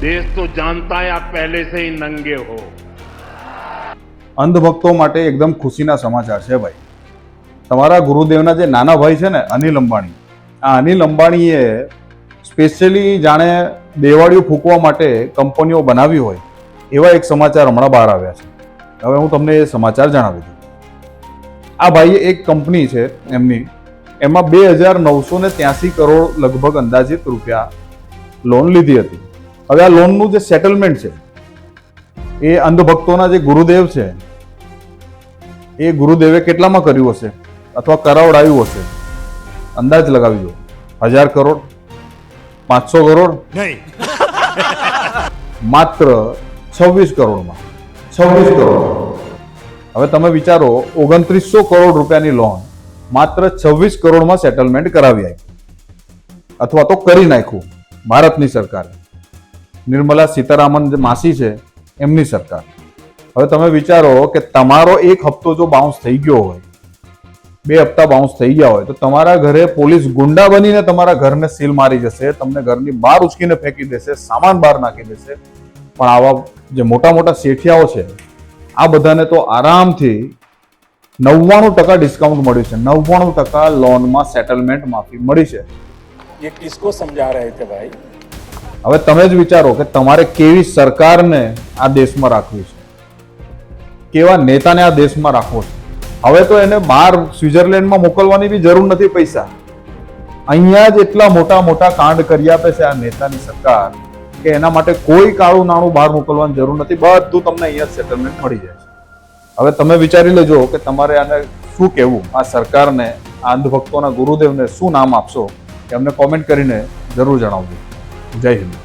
देश तो जानता है आप पहले से ही नंगे हो। અંધભક્તો માટે એકદમ ખુશીના સમાચાર છે ભાઈ. તમારા ગુરુદેવના જે નાના ભાઈ છે ને અનિલ અંબાણી, આ અનિલ અંબાણીએ સ્પેશિયલી જાણે દેવાળીઓ ફૂંકવા માટે કંપનીઓ બનાવી હોય એવા એક સમાચાર હમણાં બહાર આવ્યા છે. હવે હું તમને એ સમાચાર જણાવી દઉં. આ ભાઈએ એક કંપની છે એમની, એમાં 2,983 કરોડ લગભગ અંદાજિત રૂપિયા લોન લીધી હતી. હવે આ લોનનું જે સેટલમેન્ટ છે એ અંધભક્તોના જે ગુરુદેવ છે એ ગુરુદેવે કેટલામાં કર્યું હશે અથવા કરાવડાવ્યું હશે? અંદાજ લગાવી દો. 1,000 કરોડ, 500 કરોડ, નહીં, માત્ર 26 કરોડમાં. 26 કરોડ. હવે તમે વિચારો, 2900 કરોડ રૂપિયાની લોન માત્ર 26 કરોડમાં સેટલમેન્ટ કરાવી આપી અથવા તો કરી નાખ્યું ભારતની સરકારે. નિર્મલા સીતારામન જે માસી છે એમની સરકાર. હવે તમે વિચારો કે તમારો એક હપ્તો જો બાઉન્સ થઈ ગયો હોય, 2 હપ્તા બાઉન્સ થઈ ગયા હોય, તો તમારા ઘરે પોલીસ ગુંડા બનીને તમારા ઘરને સીલ મારી જશે, તમને ઘરની બહાર ઉચકીને ફેંકી દેશે, સામાન બહાર નાખી દેશે. પણ આવા જે મોટા મોટા શેઠિયાઓ છે આ બધાને તો આરામથી 99% ડિસ્કાઉન્ટ મળ્યું છે. 99% લોનમાં સેટલમેન્ટ માફી મળી છે. ये किसको समझा रहे थे भाई? હવે તમે જ વિચારો કે તમારે કેવી સરકારને આ દેશમાં રાખવી છે, કેવા નેતાને આ દેશમાં રાખવો છે. હવે તો એને બહાર સ્વિટરલેન્ડમાં મોકલવાની બી જરૂર નથી પૈસા. અહીંયા જ એટલા મોટા મોટા કાંડ કરી આપે છે આ નેતાની સરકાર કે એના માટે કોઈ કાળું નાણું બહાર મોકલવાની જરૂર નથી. બધું તમને અહીંયા જ સેટલમેન્ટ મળી જાય છે. હવે તમે વિચારી લેજો કે તમારે આને શું કહેવું, આ સરકારને, આ અંધભક્તોના ગુરુદેવને શું નામ આપશો? એમને કોમેન્ટ કરીને જરૂર જણાવજો. જય હિન્દ.